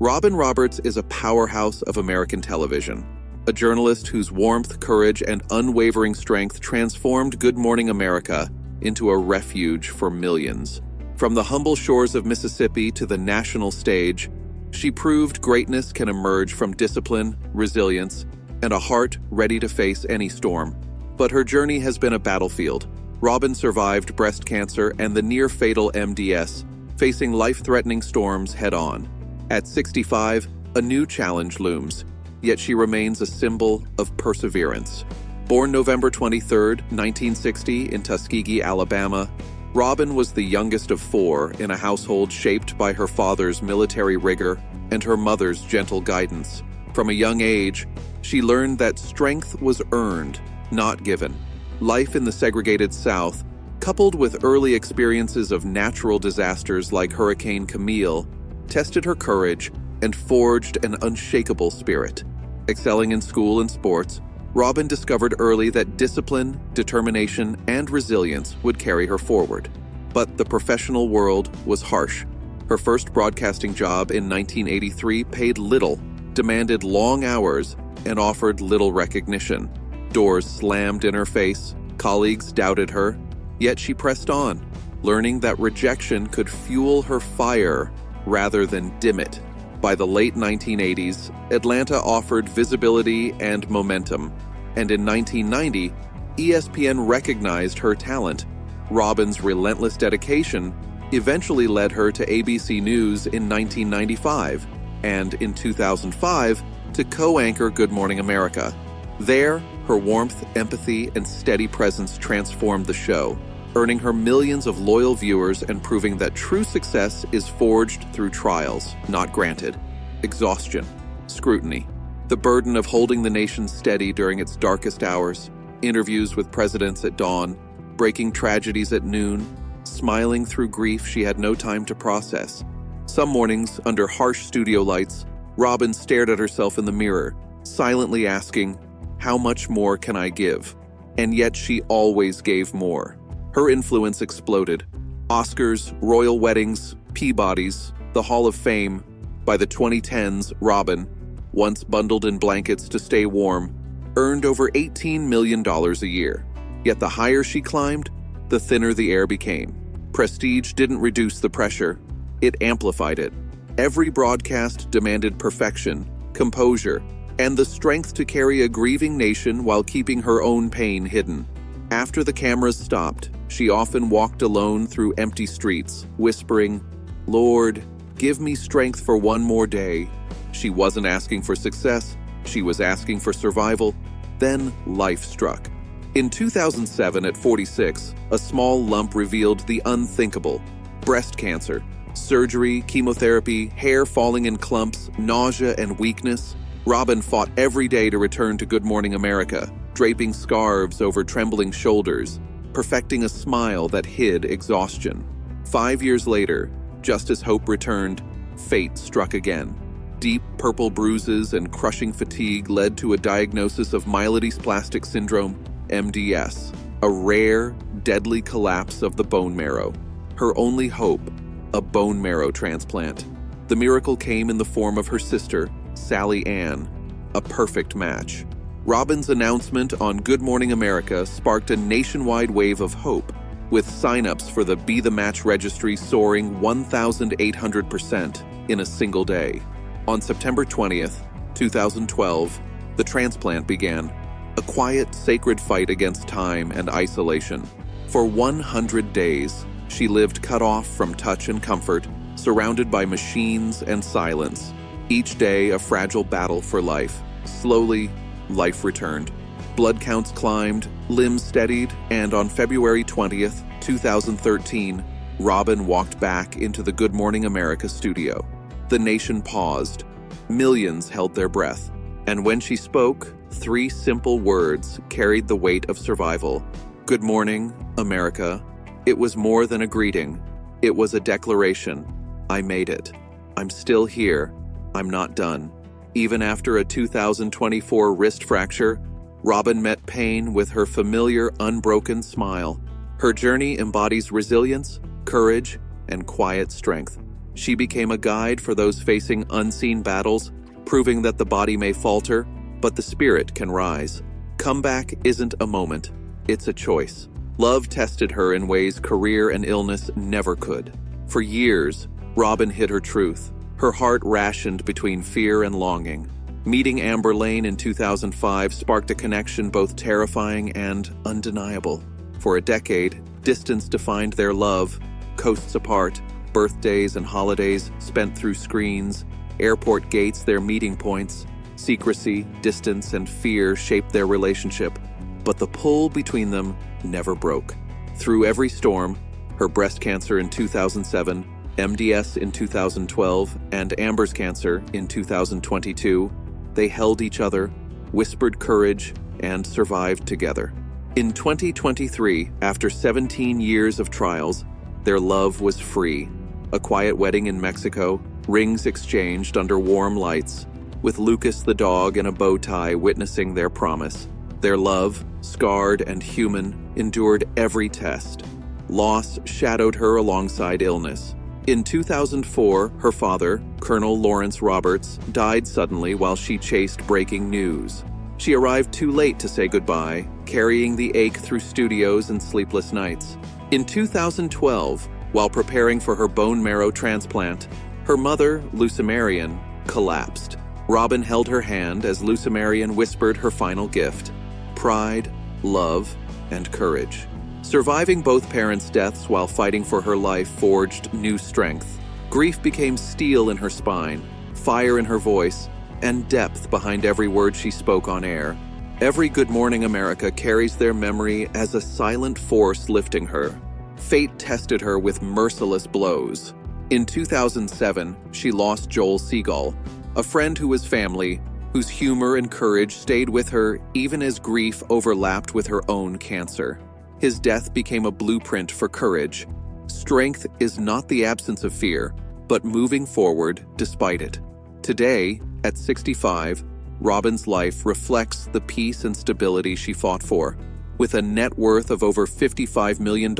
Robin Roberts is a powerhouse of American television, a journalist whose warmth, courage, and unwavering strength transformed Good Morning America into a refuge for millions. From the humble shores of Mississippi to the national stage, she proved greatness can emerge from discipline, resilience, and a heart ready to face any storm. But her journey has been a battlefield. Robin survived breast cancer and the near-fatal MDS, facing life-threatening storms head-on. At 65, a new challenge looms, yet she remains a symbol of perseverance. Born November 23, 1960, in Tuskegee, Alabama, Robin was the youngest of four in a household shaped by her father's military rigor and her mother's gentle guidance. From a young age, she learned that strength was earned, not given. Life in the segregated South, coupled with early experiences of natural disasters like Hurricane Camille, tested her courage and forged an unshakable spirit. Excelling in school and sports, Robin discovered early that discipline, determination, and resilience would carry her forward. But the professional world was harsh. Her first broadcasting job in 1983 paid little, demanded long hours, and offered little recognition. Doors slammed in her face, colleagues doubted her, yet she pressed on, learning that rejection could fuel her fire rather than dim it. By the late 1980s, Atlanta offered visibility and momentum, and in 1990, ESPN recognized her talent. Robin's relentless dedication eventually led her to ABC News in 1995, and in 2005, to co-anchor Good Morning America. There, her warmth, empathy, and steady presence transformed the show, earning her millions of loyal viewers and proving that true success is forged through trials, not granted. Exhaustion, scrutiny, the burden of holding the nation steady during its darkest hours, interviews with presidents at dawn, breaking tragedies at noon, smiling through grief she had no time to process. Some mornings, under harsh studio lights, Robin stared at herself in the mirror, silently asking, "How much more can I give?" And yet she always gave more. Her influence exploded. Oscars, royal weddings, Peabodys, the Hall of Fame. By the 2010s, Robin, once bundled in blankets to stay warm, earned over $18 million a year. Yet the higher she climbed, the thinner the air became. Prestige didn't reduce the pressure, it amplified it. Every broadcast demanded perfection, composure, and the strength to carry a grieving nation while keeping her own pain hidden. After the cameras stopped, she often walked alone through empty streets, whispering, "Lord, give me strength for one more day." She wasn't asking for success, she was asking for survival. Then life struck. In 2007, at 46, a small lump revealed the unthinkable: breast cancer. Surgery, chemotherapy, hair falling in clumps, nausea and weakness. Robin fought every day to return to Good Morning America, draping scarves over trembling shoulders, perfecting a smile that hid exhaustion. 5 years later, just as hope returned, fate struck again. Deep purple bruises and crushing fatigue led to a diagnosis of myelodysplastic syndrome, MDS, a rare, deadly collapse of the bone marrow. Her only hope, a bone marrow transplant. The miracle came in the form of her sister, Sally Ann, a perfect match. Robin's announcement on Good Morning America sparked a nationwide wave of hope, with sign-ups for the Be the Match registry soaring 1,800% in a single day. On September 20th, 2012, the transplant began, a quiet, sacred fight against time and isolation. For 100 days, she lived cut off from touch and comfort, surrounded by machines and silence. Each day, a fragile battle for life. Slowly, life returned. Blood counts climbed, limbs steadied, and on February 20th, 2013, Robin walked back into the Good Morning America studio. The nation paused. Millions held their breath. And when she spoke, 3 simple words carried the weight of survival. Good morning, America. It was more than a greeting. It was a declaration. I made it. I'm still here. I'm not done. Even after a 2024 wrist fracture, Robin met pain with her familiar, unbroken smile. Her journey embodies resilience, courage, and quiet strength. She became a guide for those facing unseen battles, proving that the body may falter, but the spirit can rise. Comeback isn't a moment, it's a choice. Love tested her in ways career and illness never could. For years, Robin hid her truth. Her heart rationed between fear and longing. Meeting Amber Lane in 2005 sparked a connection both terrifying and undeniable. For a decade, distance defined their love, coasts apart, birthdays and holidays spent through screens, airport gates their meeting points. Secrecy, distance, and fear shaped their relationship, but the pull between them never broke. Through every storm, her breast cancer in 2007, MDS in 2012, and Amber's cancer in 2022, they held each other, whispered courage, and survived together. In 2023, after 17 years of trials, their love was free. A quiet wedding in Mexico, rings exchanged under warm lights, with Lucas the dog in a bow tie witnessing their promise. Their love, scarred and human, endured every test. Loss shadowed her alongside illness. In 2004, her father, Colonel Lawrence Roberts, died suddenly while she chased breaking news. She arrived too late to say goodbye, carrying the ache through studios and sleepless nights. In 2012, while preparing for her bone marrow transplant, her mother, Lucy Marion, collapsed. Robin held her hand as Lucy Marion whispered her final gift: pride, love, and courage. Surviving both parents' deaths while fighting for her life forged new strength. Grief became steel in her spine, fire in her voice, and depth behind every word she spoke on air. Every Good Morning America carries their memory as a silent force lifting her. Fate tested her with merciless blows. In 2007, she lost Joel Seagull, a friend who was family, whose humor and courage stayed with her even as grief overlapped with her own cancer. His death became a blueprint for courage. Strength is not the absence of fear, but moving forward despite it. Today, at 65, Robin's life reflects the peace and stability she fought for. With a net worth of over $55 million,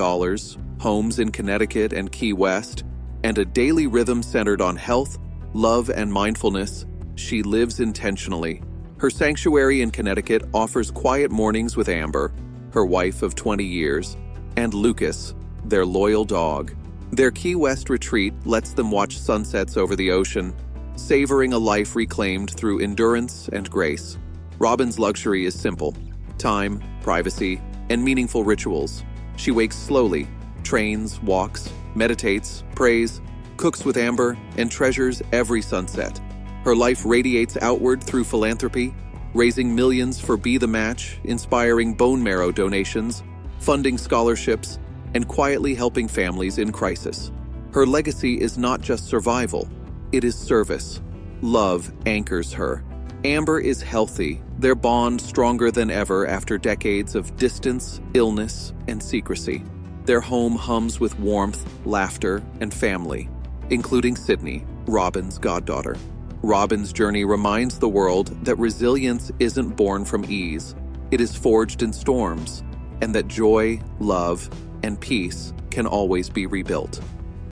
homes in Connecticut and Key West, and a daily rhythm centered on health, love, and mindfulness, she lives intentionally. Her sanctuary in Connecticut offers quiet mornings with Amber, her wife of 20 years, and Lucas, their loyal dog. Their Key West retreat lets them watch sunsets over the ocean, savoring a life reclaimed through endurance and grace. Robin's luxury is simple: time, privacy, and meaningful rituals. She wakes slowly, trains, walks, meditates, prays, cooks with Amber, and treasures every sunset. Her life radiates outward through philanthropy, raising millions for Be the Match, inspiring bone marrow donations, funding scholarships, and quietly helping families in crisis. Her legacy is not just survival, it is service. Love anchors her. Amber is healthy, their bond stronger than ever after decades of distance, illness, and secrecy. Their home hums with warmth, laughter, and family, including Sydney, Robin's goddaughter. Robin's journey reminds the world that resilience isn't born from ease. It is forged in storms, and that joy, love, and peace can always be rebuilt.